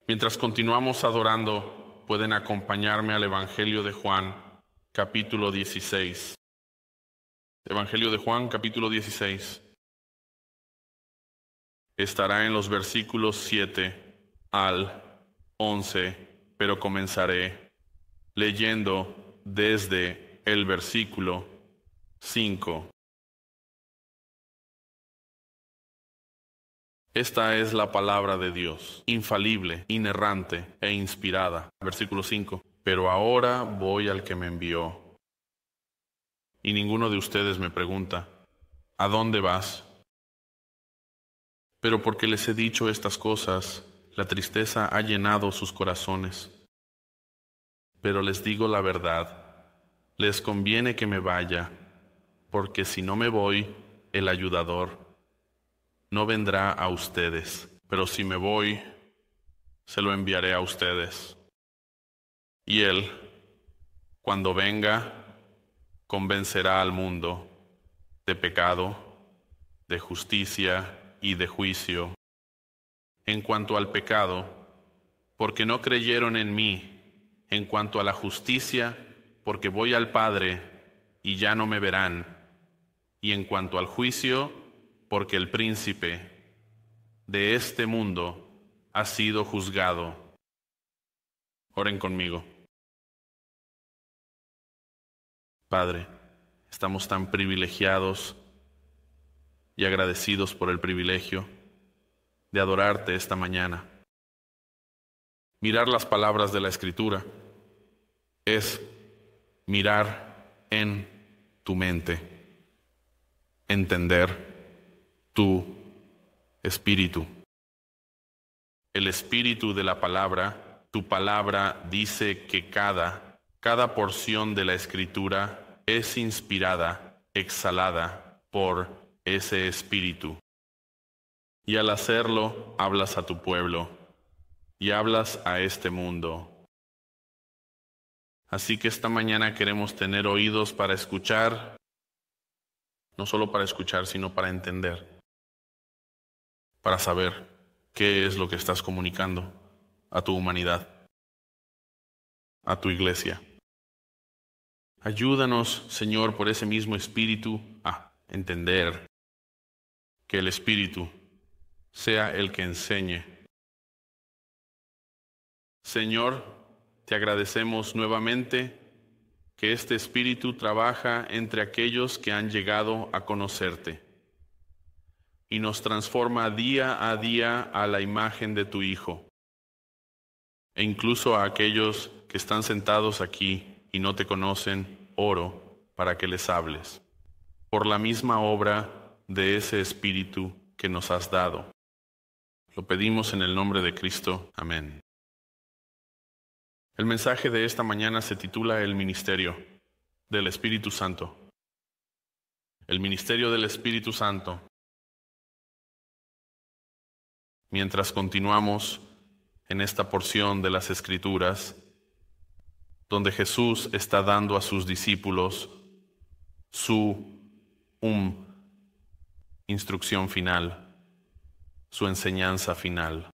Mientras continuamos adorando, pueden acompañarme al Evangelio de Juan, capítulo 16. Evangelio de Juan, capítulo 16. Estará en los versículos 7 al 11, pero comenzaré leyendo desde el versículo 5. Esta es la palabra de Dios, infalible, inerrante e inspirada. Versículo 5. Pero ahora voy al que me envió. Y ninguno de ustedes me pregunta, ¿a dónde vas? Pero porque les he dicho estas cosas, la tristeza ha llenado sus corazones. Pero les digo la verdad, les conviene que me vaya, porque si no me voy, el ayudador no vendrá a ustedes, pero si me voy, se lo enviaré a ustedes. Y Él, cuando venga, convencerá al mundo de pecado, de justicia y de juicio. En cuanto al pecado, porque no creyeron en mí; en cuanto a la justicia, porque voy al Padre y ya no me verán; y en cuanto al juicio, porque el príncipe de este mundo ha sido juzgado. Oren conmigo. Padre, estamos tan privilegiados y agradecidos por el privilegio de adorarte esta mañana. Mirar las palabras de la Escritura es mirar en tu mente, entender tu espíritu. El espíritu de la palabra, tu palabra dice que cada porción de la Escritura es inspirada, exhalada por ese espíritu. Y al hacerlo, hablas a tu pueblo y hablas a este mundo. Así que esta mañana queremos tener oídos para escuchar, no solo para escuchar, sino para entender, para saber qué es lo que estás comunicando a tu humanidad, a tu iglesia. Ayúdanos, Señor, por ese mismo espíritu a entender, que el espíritu sea el que enseñe. Señor, te agradecemos nuevamente que este espíritu trabaja entre aquellos que han llegado a conocerte y nos transforma día a día a la imagen de tu Hijo, e incluso a aquellos que están sentados aquí y no te conocen, oro para que les hables, por la misma obra de ese espíritu que nos has dado. Lo pedimos en el nombre de Cristo. Amén. El mensaje de esta mañana se titula El ministerio del Espíritu Santo. El ministerio del Espíritu Santo. Mientras continuamos en esta porción de las Escrituras, donde Jesús está dando a sus discípulos su instrucción final, su enseñanza final.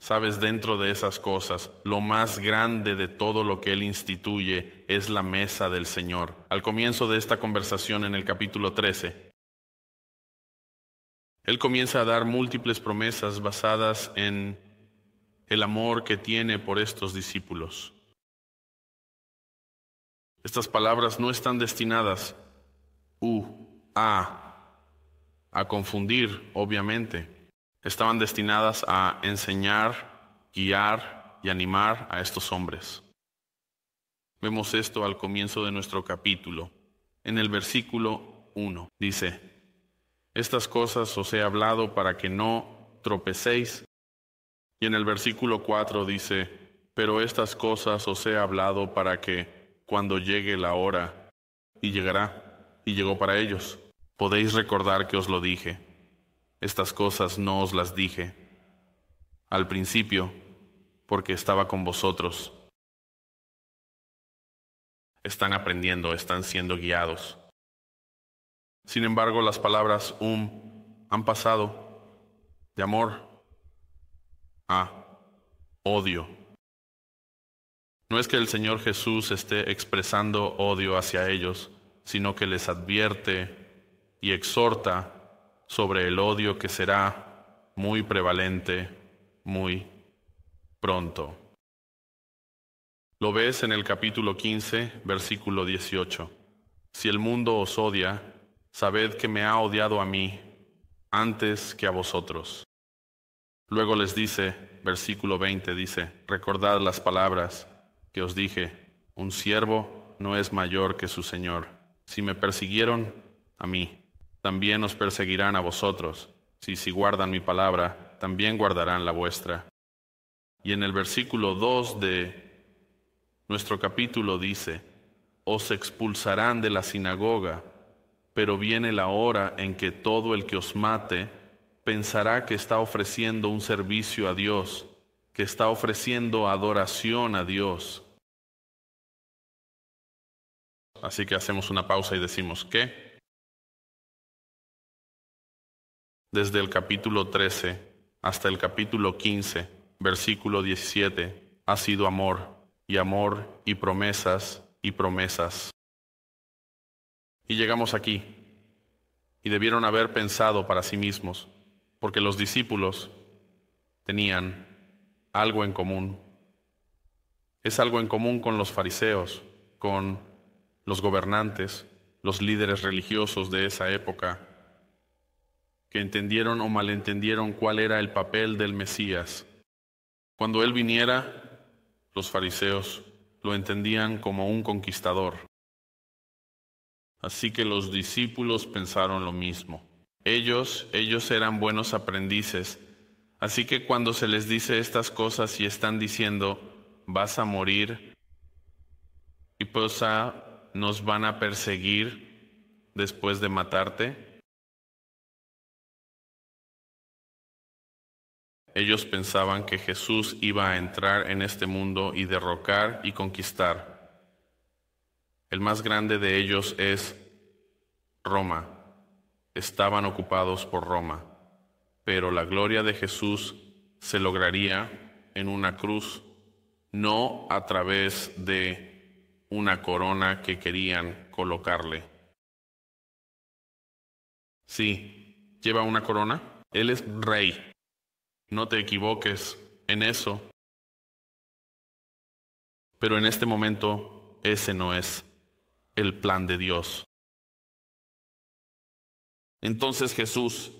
Sabes, dentro de esas cosas, lo más grande de todo lo que Él instituye es la mesa del Señor. Al comienzo de esta conversación en el capítulo 13, Él comienza a dar múltiples promesas basadas en el amor que tiene por estos discípulos. Estas palabras no están destinadas a confundir, obviamente. Estaban destinadas a enseñar, guiar y animar a estos hombres. Vemos esto al comienzo de nuestro capítulo. En el versículo 1 dice: estas cosas os he hablado para que no tropecéis. Y en el versículo 4 dice: pero estas cosas os he hablado para que, cuando llegue la hora, y llegará, y llegó para ellos, podéis recordar que os lo dije. Estas cosas no os las dije al principio, porque estaba con vosotros. Están aprendiendo, están siendo guiados. Sin embargo, las palabras han pasado de amor a odio. No es que el Señor Jesús esté expresando odio hacia ellos, sino que les advierte y exhorta sobre el odio que será muy prevalente, muy pronto. Lo ves en el capítulo 15, versículo 18. Si el mundo os odia, sabed que me ha odiado a mí antes que a vosotros. Luego les dice, versículo 20 dice, recordad las palabras que os dije, un siervo no es mayor que su señor. Si me persiguieron a mí, también os perseguirán a vosotros. Si guardan mi palabra, también guardarán la vuestra. Y en el versículo 2 de nuestro capítulo dice, os expulsarán de la sinagoga, pero viene la hora en que todo el que os mate pensará que está ofreciendo un servicio a Dios, que está ofreciendo adoración a Dios. Así que hacemos una pausa y decimos, ¿qué? Desde el capítulo 13 hasta el capítulo 15, versículo 17, ha sido amor y promesas y promesas. Y llegamos aquí, y debieron haber pensado para sí mismos, porque los discípulos tenían algo en común. Es algo en común con los fariseos, con los gobernantes, los líderes religiosos de esa época, que entendieron o malentendieron cuál era el papel del Mesías. Cuando Él viniera, los fariseos lo entendían como un conquistador. Así que los discípulos pensaron lo mismo. Ellos eran buenos aprendices. Así que cuando se les dice estas cosas y están diciendo, vas a morir y pues nos van a perseguir después de matarte, ellos pensaban que Jesús iba a entrar en este mundo y derrocar y conquistar. El más grande de ellos es Roma. Estaban ocupados por Roma, pero la gloria de Jesús se lograría en una cruz, no a través de una corona que querían colocarle. Sí, lleva una corona. Él es rey. No te equivoques en eso. Pero en este momento, ese no es el plan de Dios. Entonces Jesús,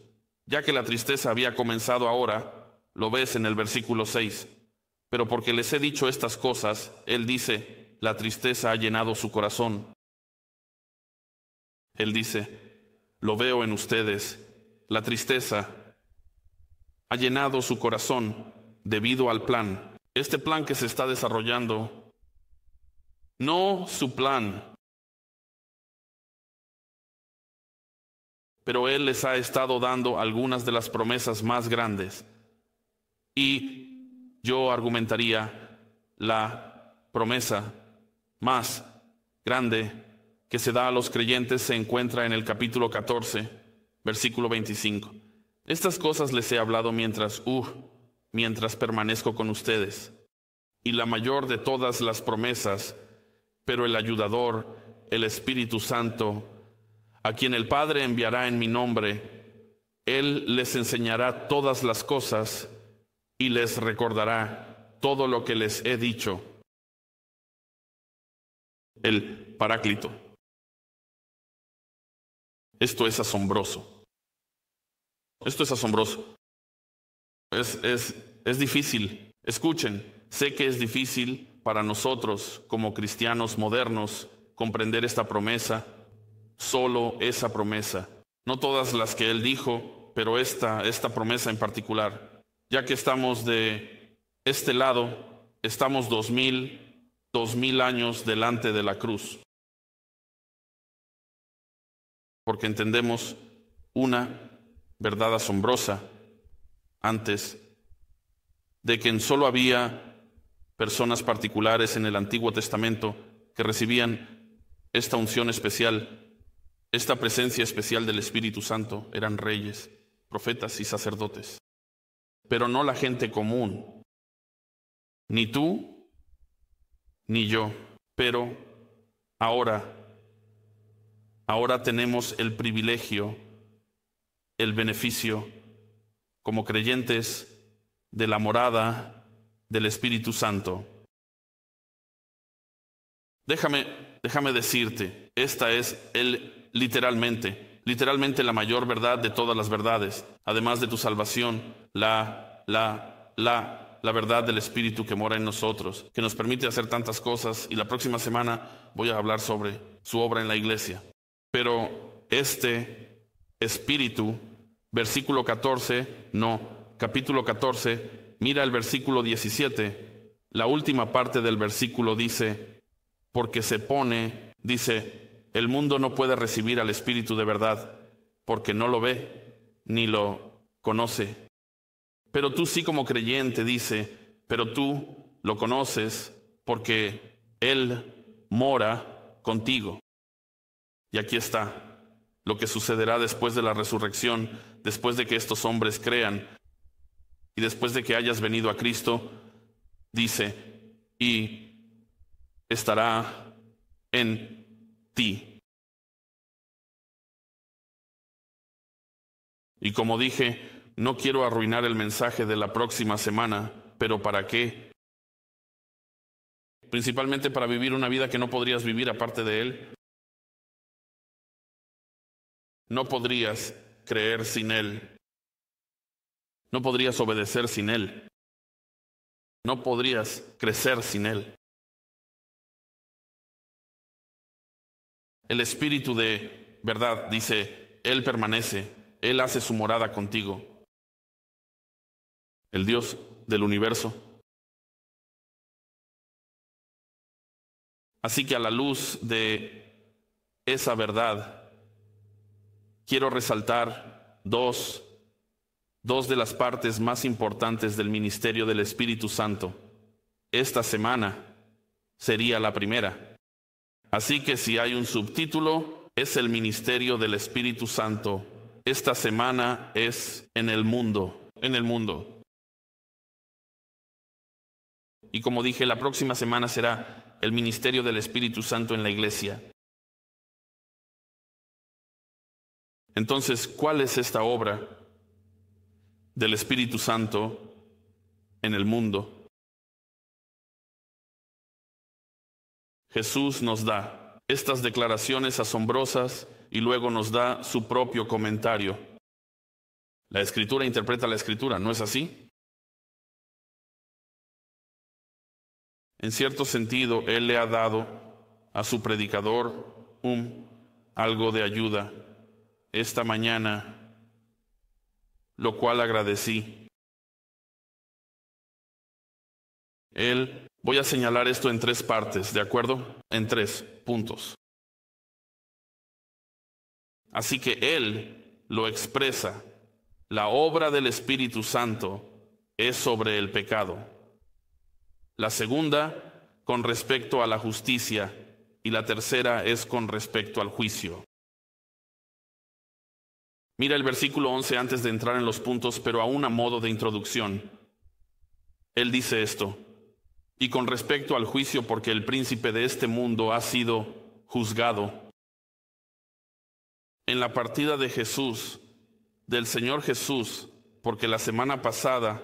ya que la tristeza había comenzado ahora, lo ves en el versículo 6, pero porque les he dicho estas cosas, Él dice, la tristeza ha llenado su corazón. Él dice, lo veo en ustedes, la tristeza ha llenado su corazón debido al plan. Este plan que se está desarrollando, no su plan, pero Él les ha estado dando algunas de las promesas más grandes. Y yo argumentaría la promesa más grande que se da a los creyentes se encuentra en el capítulo 14, versículo 25. Estas cosas les he hablado mientras permanezco con ustedes. Y la mayor de todas las promesas, pero el ayudador, el Espíritu Santo, a quien el Padre enviará en mi nombre, Él les enseñará todas las cosas y les recordará todo lo que les he dicho. El Paráclito. Esto es asombroso. Esto es asombroso. Es difícil. Escuchen, sé que es difícil para nosotros como cristianos modernos comprender esta promesa. Solo esa promesa, no todas las que Él dijo, pero esta promesa en particular. Ya que estamos de este lado, estamos 2000 años delante de la cruz, porque entendemos una verdad asombrosa antes de que solo había personas particulares en el Antiguo Testamento que recibían esta unción especial. Esta presencia especial del Espíritu Santo. Eran reyes, profetas y sacerdotes, pero no la gente común. ni tú, ni yo. Pero ahora tenemos el privilegio, el beneficio, como creyentes, de la morada del Espíritu Santo. Déjame decirte, esta es literalmente la mayor verdad de todas las verdades, además de tu salvación, la verdad del Espíritu que mora en nosotros, que nos permite hacer tantas cosas, y la próxima semana voy a hablar sobre su obra en la iglesia. Pero este Espíritu, capítulo 14, mira el versículo 17, la última parte del versículo dice, porque el mundo no puede recibir al Espíritu de verdad, porque no lo ve ni lo conoce. Pero tú sí, como creyente, dice, pero tú lo conoces porque Él mora contigo. Y aquí está lo que sucederá después de la resurrección, después de que estos hombres crean y después de que hayas venido a Cristo, dice, y estará en ti. Y como dije, no quiero arruinar el mensaje de la próxima semana, pero ¿para qué? Principalmente para vivir una vida que no podrías vivir aparte de Él. No podrías creer sin Él. No podrías obedecer sin Él. No podrías crecer sin Él. El Espíritu de verdad dice, Él permanece, Él hace su morada contigo. El Dios del universo. Así que a la luz de esa verdad, quiero resaltar dos de las partes más importantes del ministerio del Espíritu Santo. Esta semana sería la primera. Así que si hay un subtítulo, es el ministerio del Espíritu Santo. Esta semana es en el mundo. Y como dije, la próxima semana será el ministerio del Espíritu Santo en la iglesia. Entonces, ¿cuál es esta obra del Espíritu Santo en el mundo? Jesús nos da estas declaraciones asombrosas y luego nos da su propio comentario. La Escritura interpreta la Escritura, ¿no es así? En cierto sentido, Él le ha dado a su predicador algo de ayuda esta mañana, lo cual agradecí. Voy a señalar esto en 3 partes, ¿de acuerdo? En 3 puntos. Así que Él lo expresa. La obra del Espíritu Santo es sobre el pecado. La segunda, con respecto a la justicia, y la tercera es con respecto al juicio. Mira el versículo 11 antes de entrar en los puntos, pero aún a modo de introducción. Él dice esto, y con respecto al juicio, porque el príncipe de este mundo ha sido juzgado. En la partida de Jesús, del Señor Jesús, porque la semana pasada,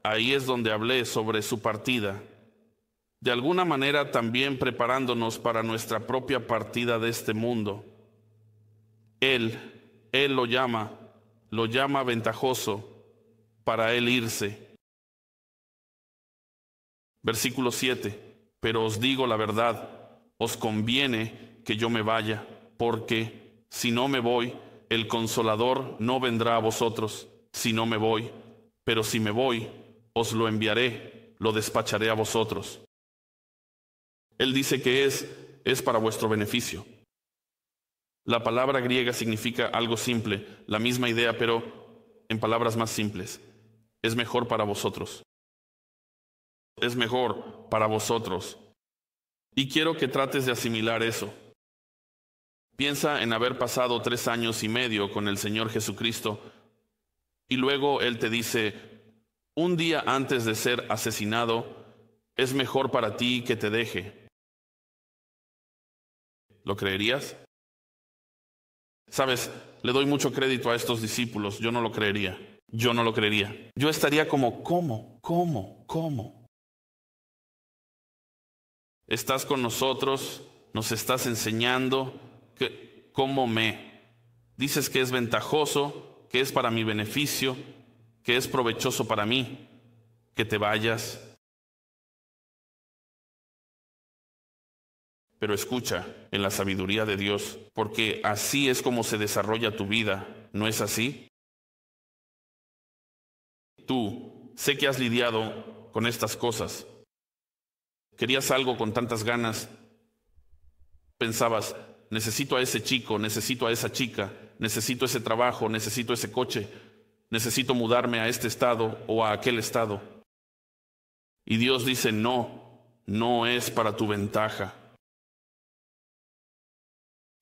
ahí es donde hablé sobre su partida. De alguna manera también preparándonos para nuestra propia partida de este mundo. Él lo llama ventajoso para Él irse. Versículo 7, pero os digo la verdad, os conviene que yo me vaya, porque si no me voy, el Consolador no vendrá a vosotros, si no me voy, pero si me voy, os lo enviaré, lo despacharé a vosotros. Él dice que es para vuestro beneficio. La palabra griega significa algo simple, la misma idea, pero en palabras más simples. Es mejor para vosotros. Es mejor para vosotros. Y quiero que trates de asimilar eso. Piensa en haber pasado 3 años y medio con el Señor Jesucristo y luego Él te dice, un día antes de ser asesinado, es mejor para ti que te deje. ¿Lo creerías? Sabes, le doy mucho crédito a estos discípulos. Yo no lo creería. Yo no lo creería. Yo estaría como, ¿cómo? Estás con nosotros, nos estás enseñando cómo dices que es ventajoso, que es para mi beneficio, que es provechoso para mí, que te vayas. Pero escucha en la sabiduría de Dios, porque así es como se desarrolla tu vida, ¿no es así? Tú, sé que has lidiado con estas cosas. Querías algo con tantas ganas. Pensabas, necesito a ese chico, necesito a esa chica, necesito ese trabajo, necesito ese coche, necesito mudarme a este estado o a aquel estado. Y Dios dice, no es para tu ventaja.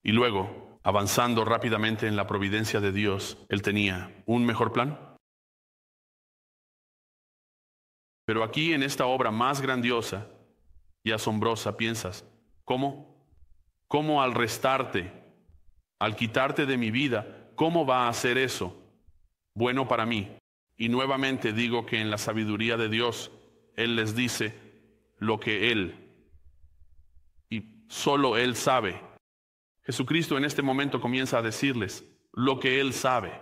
Y luego, avanzando rápidamente en la providencia de Dios, Él tenía un mejor plan. Pero aquí en esta obra más grandiosa y asombrosa piensas, ¿cómo al restarte, al quitarte de mi vida, cómo va a hacer eso bueno para mí? Y nuevamente digo que en la sabiduría de Dios, Él les dice lo que Él, y solo Él sabe. Jesucristo en este momento comienza a decirles lo que Él sabe.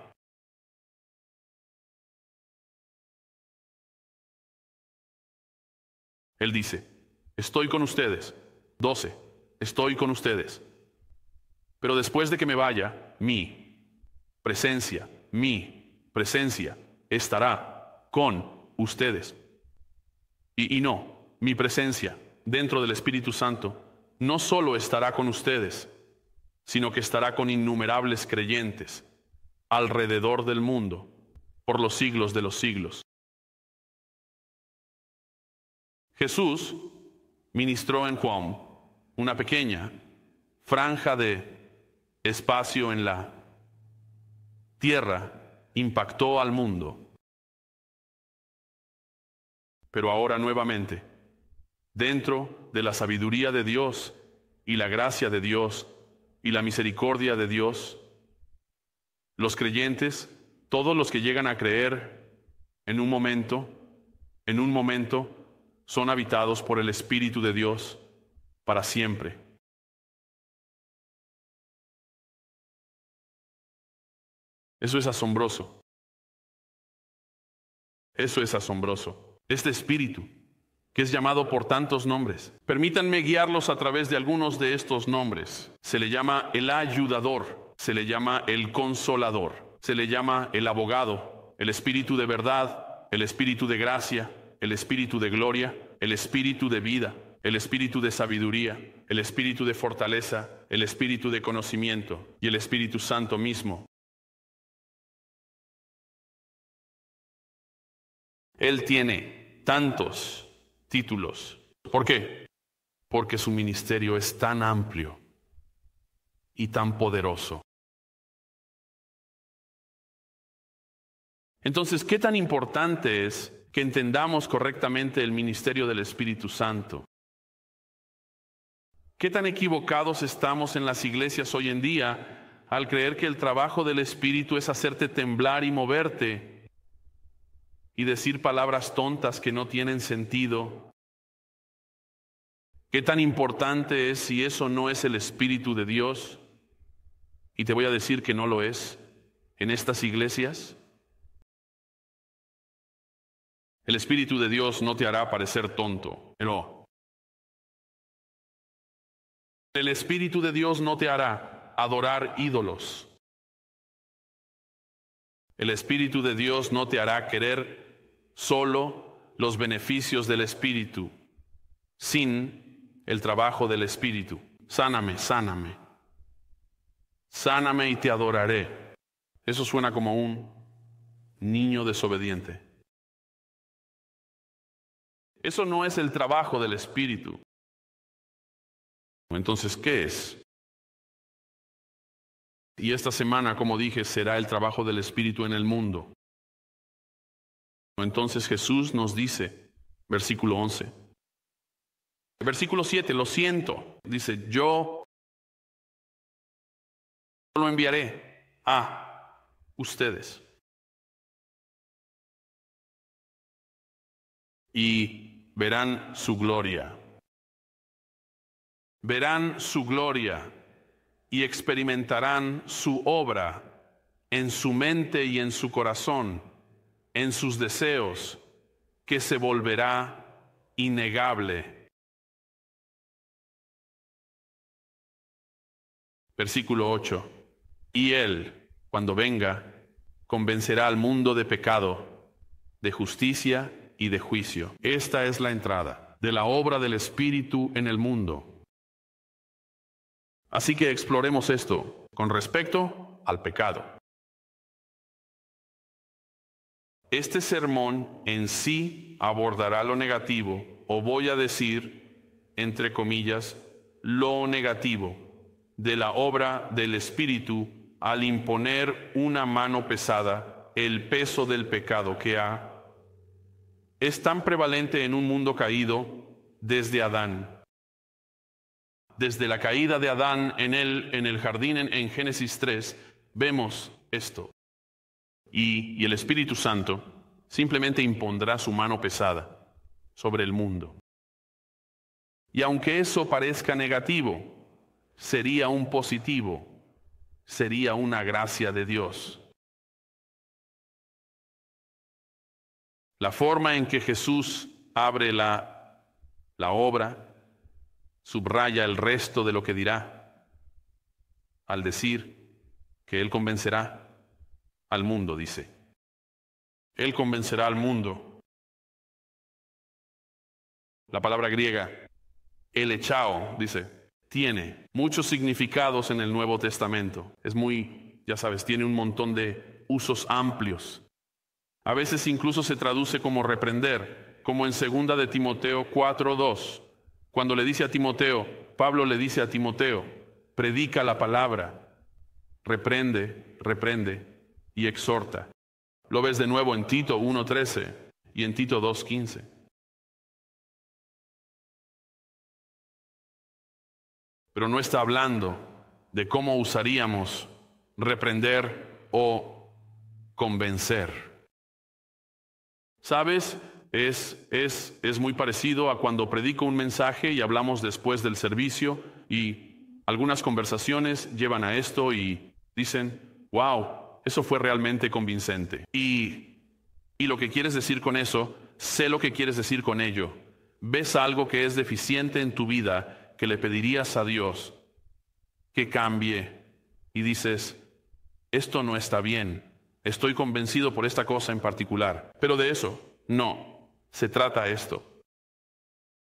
Él dice, estoy con ustedes. 12, estoy con ustedes. Pero después de que me vaya, mi presencia estará con ustedes. Y no, mi presencia dentro del Espíritu Santo no solo estará con ustedes, sino que estará con innumerables creyentes alrededor del mundo por los siglos de los siglos. Jesús ministró en Juan una pequeña franja de espacio en la tierra, impactó al mundo. Pero ahora nuevamente, dentro de la sabiduría de Dios y la gracia de Dios y la misericordia de Dios, los creyentes, todos los que llegan a creer en un momento, son habitados por el Espíritu de Dios para siempre. Eso es asombroso. Eso es asombroso. Este Espíritu, que es llamado por tantos nombres. Permítanme guiarlos a través de algunos de estos nombres. Se le llama el ayudador, se le llama el consolador, se le llama el abogado, el Espíritu de verdad, el Espíritu de gracia, el Espíritu de gloria, el Espíritu de vida, el Espíritu de sabiduría, el Espíritu de fortaleza, el Espíritu de conocimiento y el Espíritu Santo mismo. Él tiene tantos títulos. ¿Por qué? Porque su ministerio es tan amplio y tan poderoso. Entonces, ¿qué tan importante es que entendamos correctamente el ministerio del Espíritu Santo? ¿Qué tan equivocados estamos en las iglesias hoy en día al creer que el trabajo del Espíritu es hacerte temblar y moverte y decir palabras tontas que no tienen sentido? ¿Qué tan importante es si eso no es el Espíritu de Dios? Y te voy a decir que no lo es en estas iglesias. El Espíritu de Dios no te hará parecer tonto. No. El Espíritu de Dios no te hará adorar ídolos. El Espíritu de Dios no te hará querer solo los beneficios del Espíritu, sin el trabajo del Espíritu. Sáname, sáname. Sáname y te adoraré. Eso suena como un niño desobediente. Eso no es el trabajo del Espíritu. Entonces, ¿qué es? Y esta semana, como dije, será el trabajo del Espíritu en el mundo. Entonces Jesús nos dice, versículo 11, Versículo 7, lo siento. Dice, yo lo enviaré a ustedes. Y verán su gloria. Verán su gloria y experimentarán su obra en su mente y en su corazón, en sus deseos, que se volverá innegable. Versículo 8. Y Él, cuando venga, convencerá al mundo de pecado, de justicia y de juicio. Esta es la entrada de la obra del Espíritu en el mundo. Así que exploremos esto con respecto al pecado. Este sermón en sí abordará lo negativo, o voy a decir, entre comillas, lo negativo de la obra del Espíritu al imponer una mano pesada, el peso del pecado que es tan prevalente en un mundo caído desde Adán. Desde la caída de Adán en el jardín en Génesis 3, vemos esto. Y el Espíritu Santo simplemente impondrá su mano pesada sobre el mundo. Y aunque eso parezca negativo, sería un positivo, sería una gracia de Dios. La forma en que Jesús abre la obra subraya el resto de lo que dirá al decir que Él convencerá al mundo, dice. Él convencerá al mundo. La palabra griega, elechao, dice, tiene muchos significados en el Nuevo Testamento. Es muy, ya sabes, tiene un montón de usos amplios. A veces incluso se traduce como reprender, como en 2 de Timoteo 4:2. Cuando le dice a Timoteo, Pablo le dice a Timoteo, predica la palabra, reprende y exhorta. Lo ves de nuevo en Tito 1:13 y en Tito 2:15. Pero no está hablando de cómo usaríamos reprender o convencer. ¿Sabes? Es muy parecido a cuando predico un mensaje y hablamos después del servicio y algunas conversaciones llevan a esto y dicen, wow, eso fue realmente convincente. Y lo que quieres decir con eso, sé lo que quieres decir con ello. ¿Ves algo que es deficiente en tu vida que le pedirías a Dios que cambie? Y dices, esto no está bien, estoy convencido por esta cosa en particular. Pero de eso no se trata esto.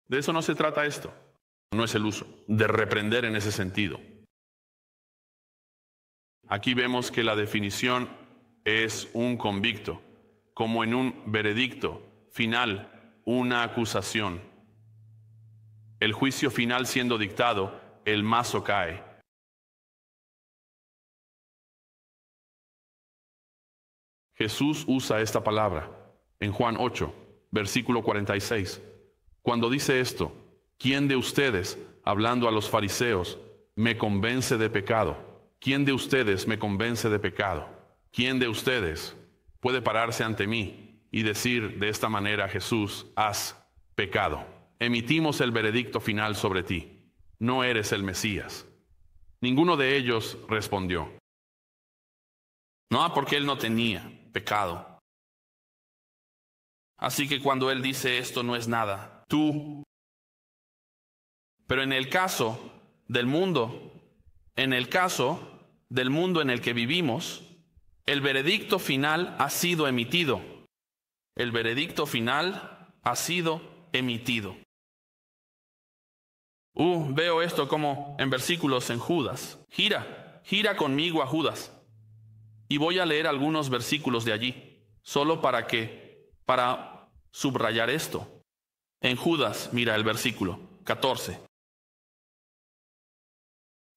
De eso no se trata esto. No es el uso de reprender en ese sentido. Aquí vemos que la definición es un convicto, como en un veredicto final, una acusación. El juicio final siendo dictado, el mazo cae. Jesús usa esta palabra en Juan 8, versículo 46. Cuando dice esto, ¿quién de ustedes, hablando a los fariseos, me convence de pecado? ¿Quién de ustedes me convence de pecado? ¿Quién de ustedes puede pararse ante mí y decir de esta manera, Jesús, has pecado? Emitimos el veredicto final sobre ti. No eres el Mesías. Ninguno de ellos respondió. No, porque él no tenía pecado. Así que cuando él dice esto no es nada, tú. Pero en el caso del mundo en el que vivimos, el veredicto final ha sido emitido. El veredicto final ha sido emitido. Veo esto como en versículos en Judas. Gira conmigo a Judas. Y voy a leer algunos versículos de allí, solo para subrayar esto. En Judas, mira el versículo 14.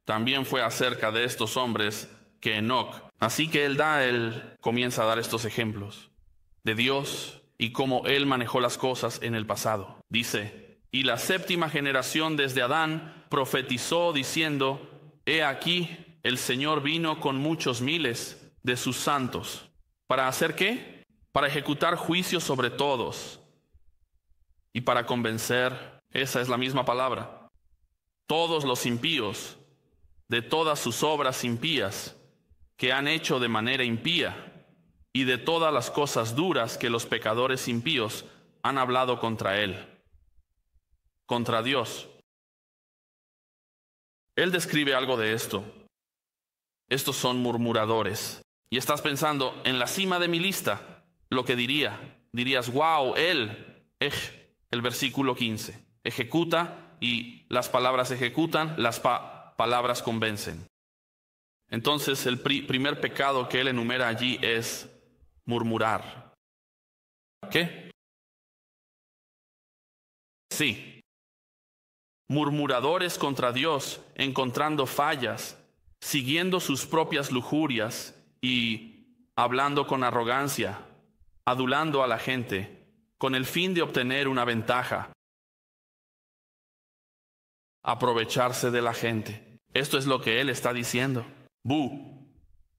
También fue acerca de estos hombres que Enoc. Así que él comienza a dar estos ejemplos de Dios y cómo él manejó las cosas en el pasado. Dice, Y la séptima generación desde Adán profetizó diciendo: He aquí, el Señor vino con muchos miles de sus santos. ¿Para hacer qué? Para ejecutar juicio sobre todos y para convencer, esa es la misma palabra, todos los impíos de todas sus obras impías que han hecho de manera impía y de todas las cosas duras que los pecadores impíos han hablado contra él, contra Dios. Él describe algo de esto. Estos son murmuradores. Y estás pensando, en la cima de mi lista, lo que dirías, wow, el versículo 15, ejecuta y las palabras ejecutan, las palabras convencen. Entonces el primer pecado que él enumera allí es murmurar. ¿Qué? Sí. Murmuradores contra Dios, encontrando fallas, siguiendo sus propias lujurias y hablando con arrogancia, adulando a la gente, con el fin de obtener una ventaja, aprovecharse de la gente. Esto es lo que él está diciendo.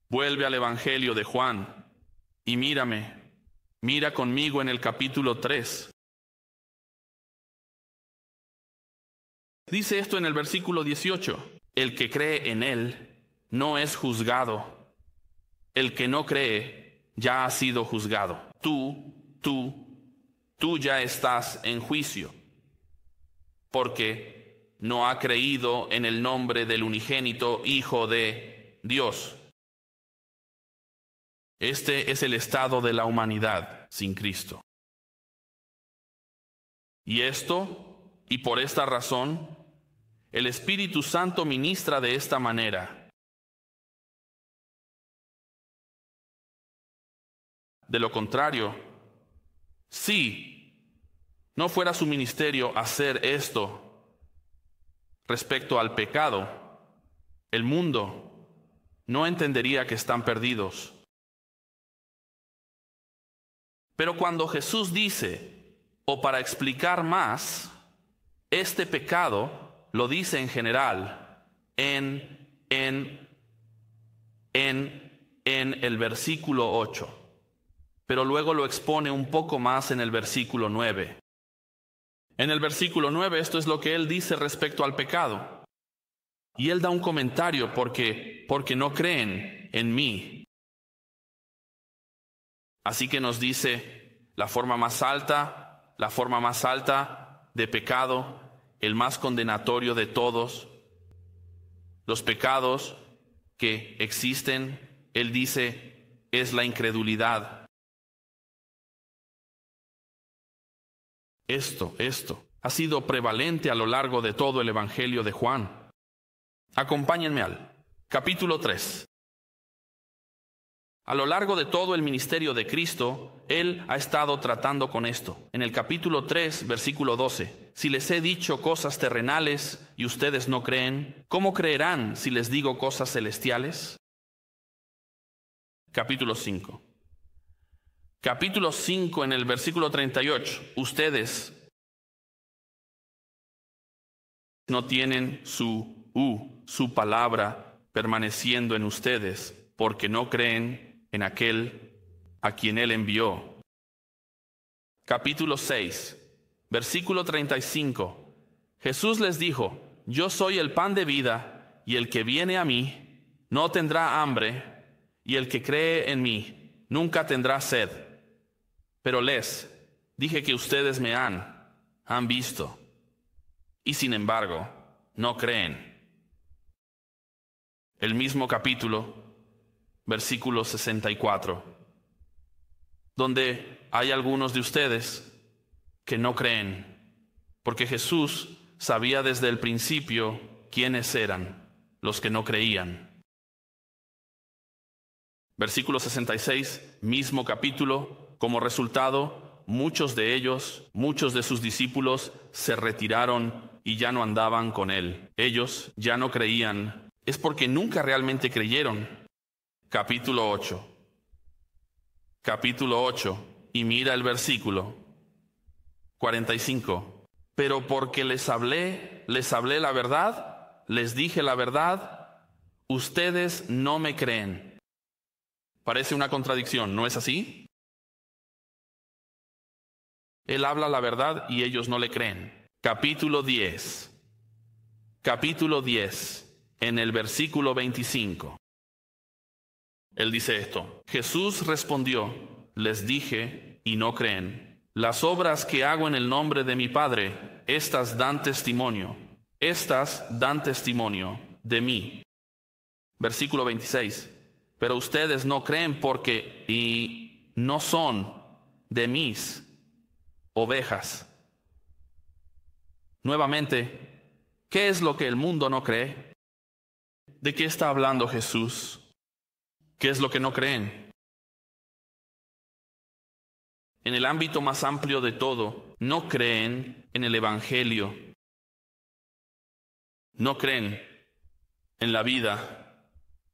Vuelve al Evangelio de Juan y mira conmigo en el capítulo 3. Dice esto en el versículo 18: el que cree en él no es juzgado. El que no cree ya ha sido juzgado. Tú ya estás en juicio, porque no ha creído en el nombre del unigénito Hijo de Dios. Este es el estado de la humanidad sin Cristo. Y por esta razón, el Espíritu Santo ministra de esta manera. De lo contrario, si no fuera su ministerio hacer esto respecto al pecado, el mundo no entendería que están perdidos. Pero cuando Jesús dice, o para explicar más, este pecado, lo dice en general, en el versículo 8. Pero luego lo expone un poco más en el versículo 9. En el versículo 9 esto es lo que él dice respecto al pecado. Y él da un comentario porque no creen en mí. Así que nos dice la forma más alta de pecado, el más condenatorio de todos, los pecados que existen, él dice, es la incredulidad. Esto ha sido prevalente a lo largo de todo el Evangelio de Juan. Acompáñenme al capítulo 3. A lo largo de todo el ministerio de Cristo, Él ha estado tratando con esto. En el capítulo 3, versículo 12. Si les he dicho cosas terrenales y ustedes no creen, ¿cómo creerán si les digo cosas celestiales? Capítulo 5. Capítulo 5 en el versículo 38. Ustedes no tienen su palabra permaneciendo en ustedes, porque no creen en aquel a quien Él envió. Capítulo 6, versículo 35. Jesús les dijo: Yo soy el pan de vida, y el que viene a mí no tendrá hambre, y el que cree en mí nunca tendrá sed. Pero les dije que ustedes me han visto, y sin embargo no creen. El mismo capítulo, versículo 64, donde hay algunos de ustedes que no creen, porque Jesús sabía desde el principio quiénes eran los que no creían. Versículo 66, mismo capítulo. Como resultado, muchos de sus discípulos se retiraron y ya no andaban con Él. Ellos ya no creían. Es porque nunca realmente creyeron. Capítulo 8. Y mira el versículo 45. pero porque les hablé la verdad, les dije la verdad, ustedes no me creen. Parece una contradicción, ¿no es así? Él habla la verdad y ellos no le creen. Capítulo 10, en el versículo 25. Él dice esto: Jesús respondió, les dije y no creen. Las obras que hago en el nombre de mi Padre, estas dan testimonio de mí. Versículo 26. Pero ustedes no creen porque y no son de mis ovejas. Nuevamente, ¿qué es lo que el mundo no cree? ¿De qué está hablando Jesús? ¿Qué es lo que no creen? En el ámbito más amplio de todo, no creen en el Evangelio. No creen en la vida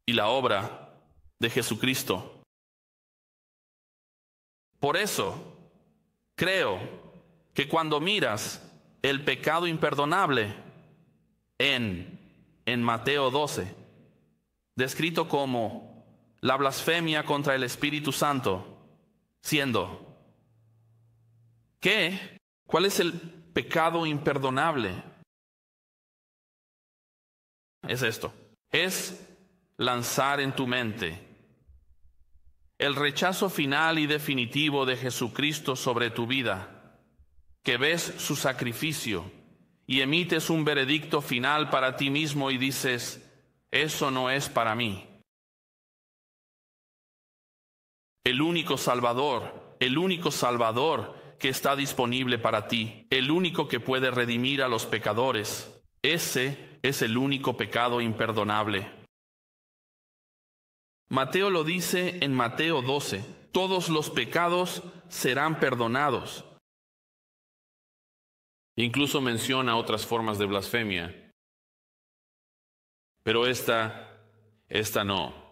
y la obra de Jesucristo. Por eso, creo que cuando miras el pecado imperdonable en Mateo 12, descrito como la blasfemia contra el Espíritu Santo, siendo ¿qué? ¿Cuál es el pecado imperdonable? Es esto. Es lanzar en tu mente el rechazo final y definitivo de Jesucristo sobre tu vida, que ves su sacrificio y emites un veredicto final para ti mismo y dices, eso no es para mí. El único Salvador que está disponible para ti, el único que puede redimir a los pecadores, ese es el único pecado imperdonable. Mateo lo dice en Mateo 12, todos los pecados serán perdonados. Incluso menciona otras formas de blasfemia, pero esta no.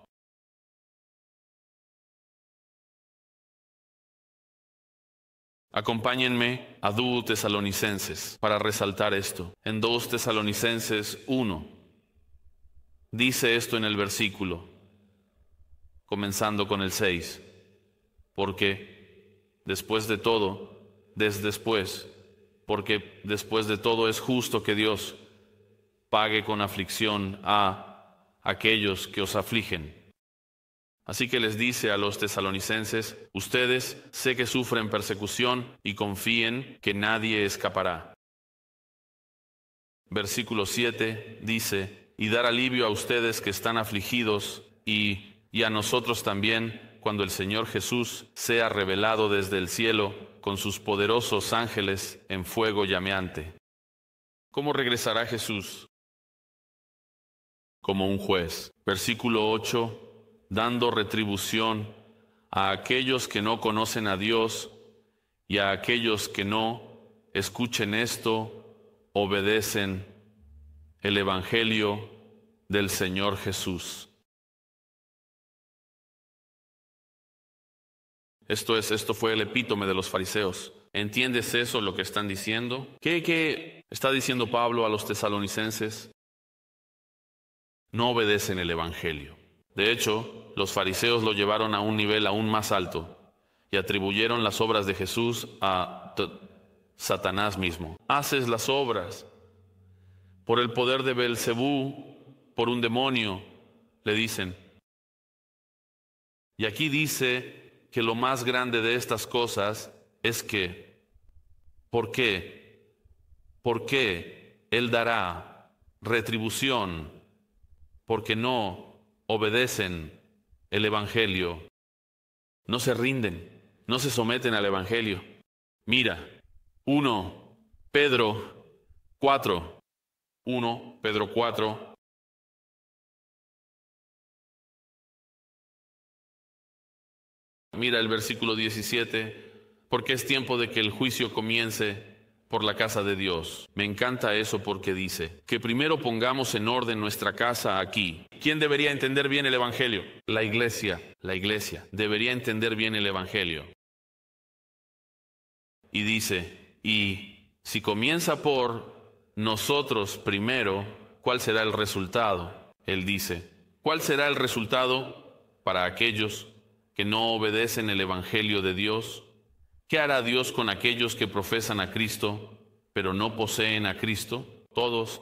Acompáñenme a 2 Tesalonicenses para resaltar esto. En 2 Tesalonicenses 1 dice esto en el versículo, comenzando con el 6. Porque después de todo es justo que Dios pague con aflicción a aquellos que os afligen. Así que les dice a los tesalonicenses, ustedes sé que sufren persecución y confíen que nadie escapará. Versículo 7 dice, y dar alivio a ustedes que están afligidos y a nosotros también, cuando el Señor Jesús sea revelado desde el cielo con sus poderosos ángeles en fuego llameante. ¿Cómo regresará Jesús? Como un juez. Versículo 8, dando retribución a aquellos que no conocen a Dios y a aquellos que no escuchen esto, obedecen el Evangelio del Señor Jesús. Esto fue el epítome de los fariseos. ¿Entiendes eso, lo que están diciendo? ¿Qué está diciendo Pablo a los tesalonicenses? No obedecen el Evangelio. De hecho, los fariseos lo llevaron a un nivel aún más alto y atribuyeron las obras de Jesús a Satanás mismo. Haces las obras por el poder de Beelzebú, por un demonio, le dicen. Y aquí dice que lo más grande de estas cosas es que, ¿por qué? Porque Él dará retribución porque no obedecen el Evangelio, no se rinden, no se someten al Evangelio. Mira, 1 Pedro 4. Mira el versículo 17, porque es tiempo de que el juicio comience por la casa de Dios. Me encanta eso porque dice que primero pongamos en orden nuestra casa aquí. ¿Quién debería entender bien el Evangelio? La iglesia debería entender bien el Evangelio. Y dice, y Si comienza por nosotros primero, ¿cuál será el resultado? Él dice, ¿cuál será el resultado para aquellos que no obedecen el Evangelio de Dios? ¿Qué hará Dios con aquellos que profesan a Cristo, pero no poseen a Cristo? Todos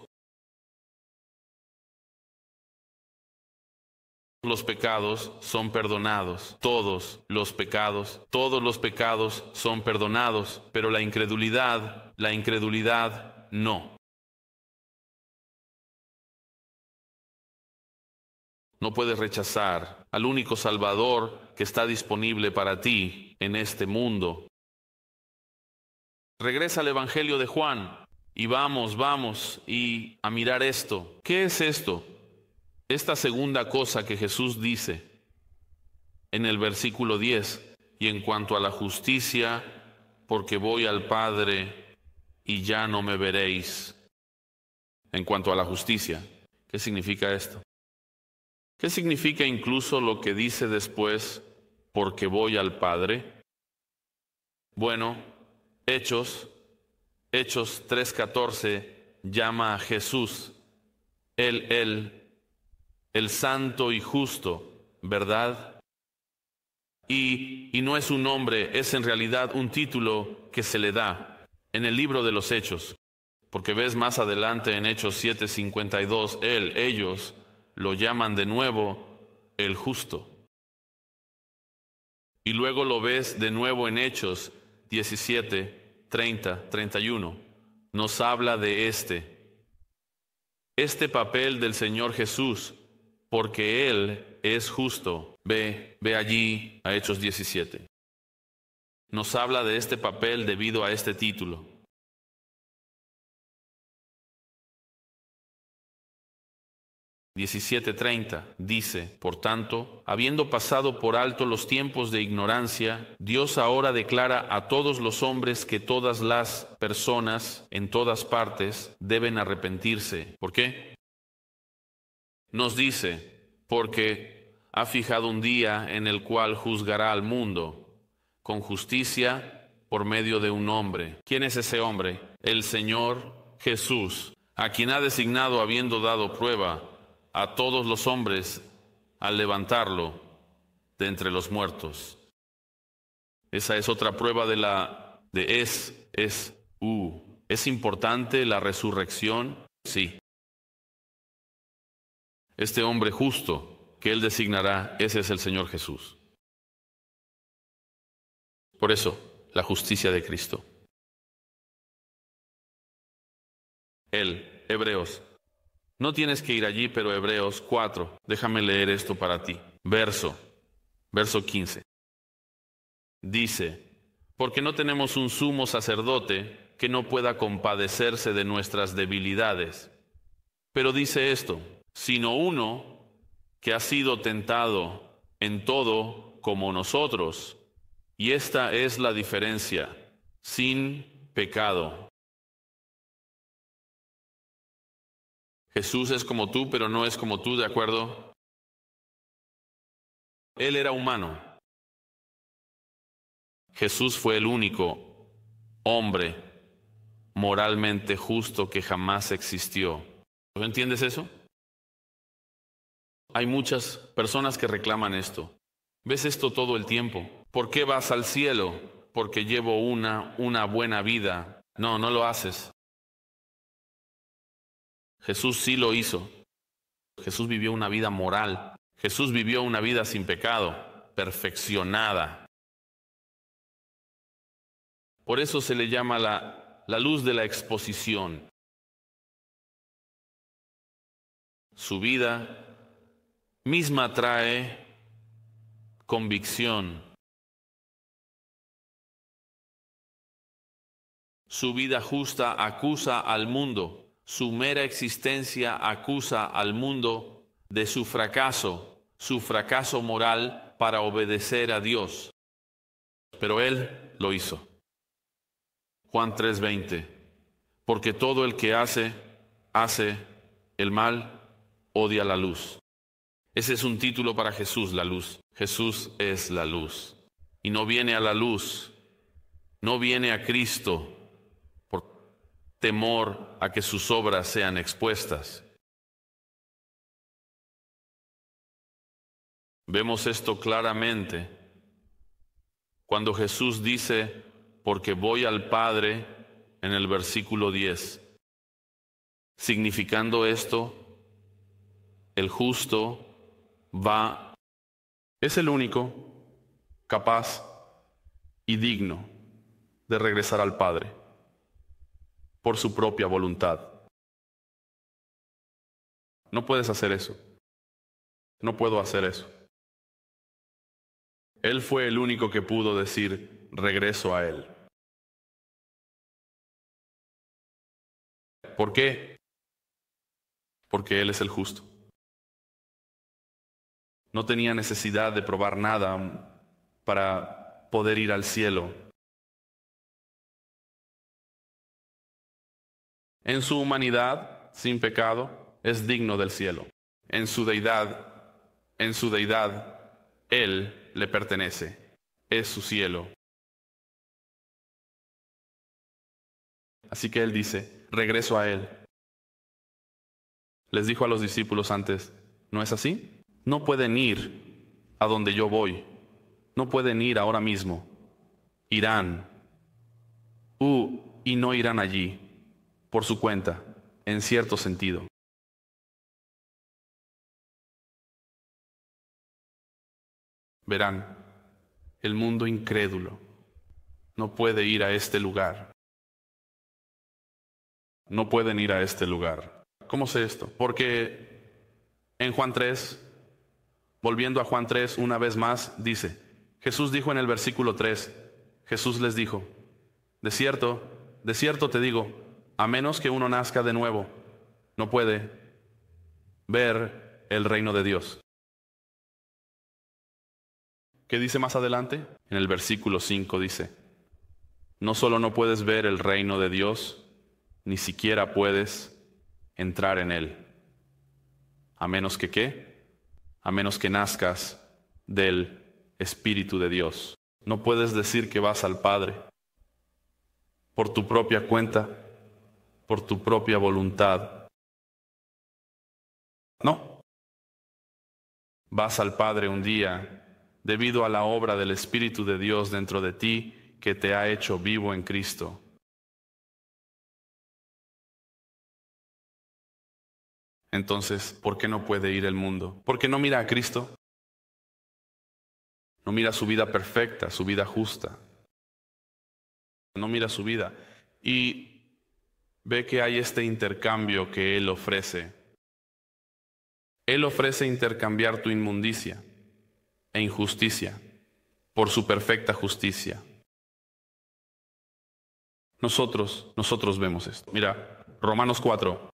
los pecados son perdonados. Todos los pecados son perdonados, pero la incredulidad no. No puedes rechazar al único Salvador que está disponible para ti en este mundo. Regresa al Evangelio de Juan y vamos y a mirar esto. ¿Qué es esto? Esta segunda cosa que Jesús dice en el versículo 10, y en cuanto a la justicia, porque voy al Padre y ya no me veréis. En cuanto a la justicia, ¿qué significa esto? ¿Qué significa incluso lo que dice después, porque voy al Padre? Bueno, Hechos 3:14 llama a Jesús el santo y justo, ¿verdad? Y no es un nombre, es en realidad un título que se le da en el libro de los Hechos, porque ves más adelante en Hechos 7:52, ellos lo llaman de nuevo el justo. Y luego lo ves de nuevo en Hechos 17:30-31. Nos habla de este papel del Señor Jesús, porque Él es justo. Ve allí a Hechos 17. Nos habla de este papel debido a este título. 17:30 dice, por tanto, habiendo pasado por alto los tiempos de ignorancia, Dios ahora declara a todos los hombres que todas las personas en todas partes deben arrepentirse. ¿Por qué? Nos dice, porque ha fijado un día en el cual juzgará al mundo con justicia por medio de un hombre. ¿Quién es ese hombre? El Señor Jesús, a quien ha designado habiendo dado prueba a todos los hombres al levantarlo de entre los muertos. Esa es otra prueba ¿Es importante la resurrección? Sí. Este hombre justo que Él designará, ese es el Señor Jesús. Por eso, la justicia de Cristo. Hebreos. No tienes que ir allí, pero Hebreos 4. Déjame leer esto para ti. Verso 15. Dice, porque no tenemos un sumo sacerdote que no pueda compadecerse de nuestras debilidades. Pero dice esto, sino uno que ha sido tentado en todo como nosotros. Y esta es la diferencia, sin pecado. Jesús es como tú, pero no es como tú, ¿de acuerdo? Él era humano. Jesús fue el único hombre moralmente justo que jamás existió. ¿No entiendes eso? Hay muchas personas que reclaman esto. ¿Ves esto todo el tiempo? ¿Por qué vas al cielo? Porque llevo una buena vida. No lo haces. Jesús sí lo hizo. Jesús vivió una vida moral. Jesús vivió una vida sin pecado, perfeccionada. Por eso se le llama la luz de la exposición. Su vida misma trae convicción. Su vida justa acusa al mundo. Su mera existencia acusa al mundo de su fracaso moral para obedecer a Dios. Pero Él lo hizo. Juan 3:20. Porque todo el que hace el mal, odia la luz. Ese es un título para Jesús, la luz. Jesús es la luz. Y no viene a la luz, no viene a Cristo temor a que sus obras sean expuestas. Vemos esto claramente cuando Jesús dice, porque voy al Padre, en el versículo 10. Significando esto, el justo es el único capaz y digno de regresar al Padre por su propia voluntad. No puedes hacer eso. No puedo hacer eso. Él fue el único que pudo decir, regreso a Él. ¿Por qué? Porque Él es el justo. No tenía necesidad de probar nada para poder ir al cielo. En su humanidad, sin pecado, es digno del cielo. En su deidad, Él le pertenece. Es su cielo. Así que Él dice, regreso a Él. Les dijo a los discípulos antes, ¿no es así? No pueden ir a donde yo voy. No pueden ir ahora mismo. Irán. Y no irán allí, por su cuenta, en cierto sentido. Verán, el mundo incrédulo no puede ir a este lugar. No pueden ir a este lugar. ¿Cómo sé esto? Porque en Juan 3, volviendo a Juan 3 una vez más, dice, Jesús dijo en el versículo 3, Jesús les dijo, de cierto te digo, a menos que uno nazca de nuevo, no puede ver el reino de Dios. ¿Qué dice más adelante? En el versículo 5 dice, no solo no puedes ver el reino de Dios, ni siquiera puedes entrar en él. ¿A menos que qué? A menos que nazcas del Espíritu de Dios. No puedes decir que vas al Padre por tu propia cuenta, por tu propia voluntad. No. Vas al Padre un día debido a la obra del Espíritu de Dios dentro de ti que te ha hecho vivo en Cristo. Entonces, ¿por qué no puede ir el mundo? ¿Por qué no mira a Cristo? No mira su vida perfecta, su vida justa. No mira su vida. Y ve que hay este intercambio que Él ofrece. Él ofrece intercambiar tu inmundicia e injusticia por su perfecta justicia. Nosotros vemos esto. Mira, Romanos 4.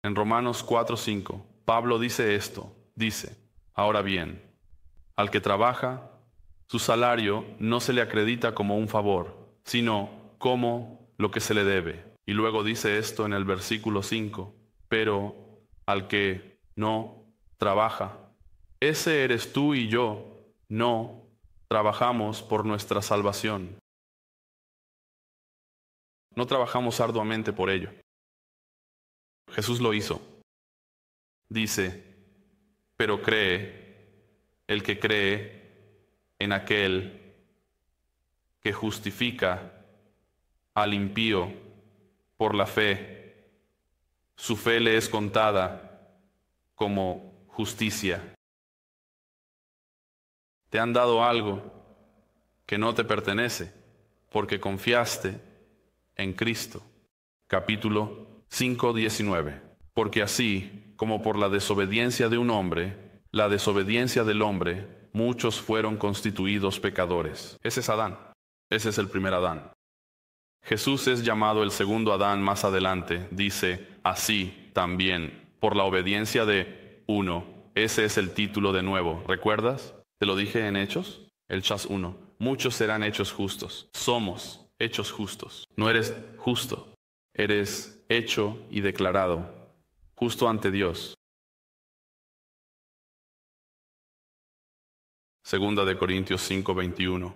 En Romanos 4:5, Pablo dice esto, dice, ahora bien, al que trabaja, su salario no se le acredita como un favor, sino como lo que se le debe. Y luego dice esto en el versículo 5, pero al que no trabaja, ese eres tú y yo, no trabajamos por nuestra salvación. No trabajamos arduamente por ello. Jesús lo hizo. Dice, pero el que cree en aquel que justifica al impío por la fe, su fe le es contada como justicia. Te han dado algo que no te pertenece porque confiaste en Cristo. Capítulo 5:19. Porque así como por la desobediencia de un hombre, la desobediencia del hombre, muchos fueron constituidos pecadores. Ese es Adán. Ese es el primer Adán. Jesús es llamado el segundo Adán más adelante. Dice, así también, por la obediencia de uno. Ese es el título de nuevo. ¿Recuerdas? Te lo dije en Hechos. El chas 1. Muchos serán hechos justos. Somos hechos justos. No eres justo. Eres hecho y declarado justo ante Dios. Segunda de Corintios 5:21.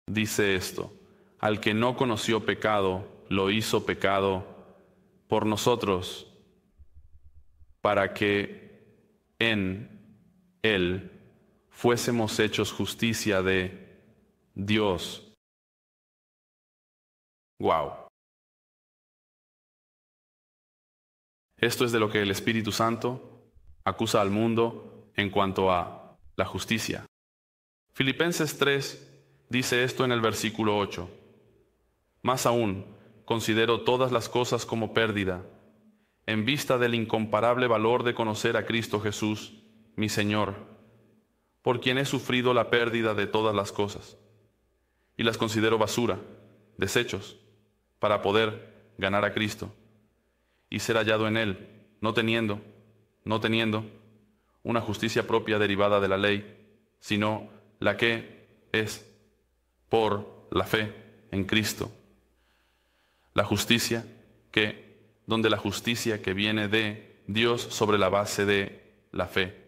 dice esto: al que no conoció pecado, lo hizo pecado por nosotros, para que en él fuésemos hechos justicia de Dios. Wow. Esto es de lo que el Espíritu Santo acusa al mundo en cuanto a la justicia. Filipenses 3 dice esto en el versículo 8. Más aún, considero todas las cosas como pérdida, en vista del incomparable valor de conocer a Cristo Jesús, mi Señor, por quien he sufrido la pérdida de todas las cosas, y las considero basura, desechos, para poder ganar a Cristo y ser hallado en Él, no teniendo una justicia propia derivada de la ley, sino la que es por la fe en Cristo. La justicia donde la justicia que viene de Dios sobre la base de la fe.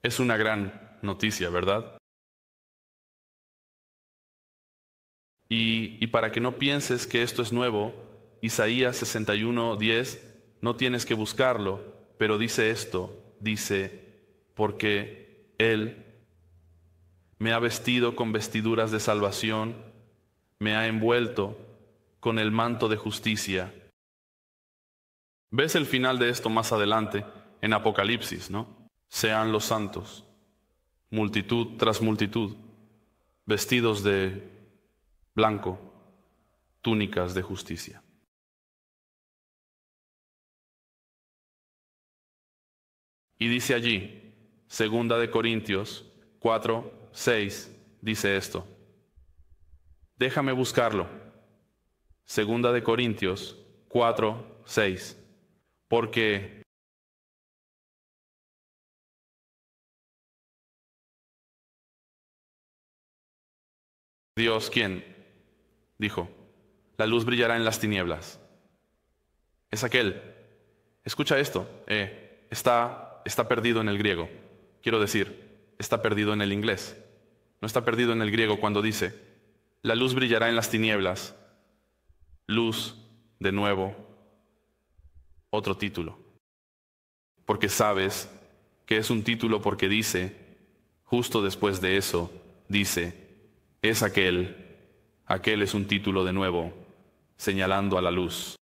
Es una gran noticia, ¿verdad? Y para que no pienses que esto es nuevo, Isaías 61:10, no tienes que buscarlo, pero dice esto, dice, porque Él me ha vestido con vestiduras de salvación, me ha envuelto con el manto de justicia. Ves el final de esto más adelante en Apocalipsis, ¿no? Sean los santos, multitud tras multitud, vestidos de blanco, túnicas de justicia. Y dice allí, 2 Corintios 4:6, dice esto. Déjame buscarlo. 2 Corintios 4:6. Porque Dios, ¿quién? Dijo, la luz brillará en las tinieblas. Es aquel. Escucha esto. Está perdido en el griego. Quiero decir, está perdido en el inglés. No está perdido en el griego cuando dice, la luz brillará en las tinieblas. Luz, de nuevo, otro título. Porque sabes que es un título porque dice, justo después de eso, dice, es aquel es un título de nuevo, señalando a la luz.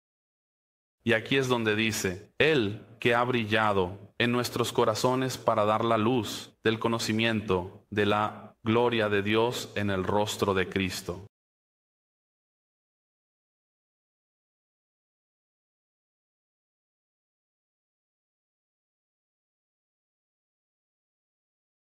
Y aquí es donde dice, Él que ha brillado en nuestros corazones para dar la luz del conocimiento de la gloria de Dios en el rostro de Cristo.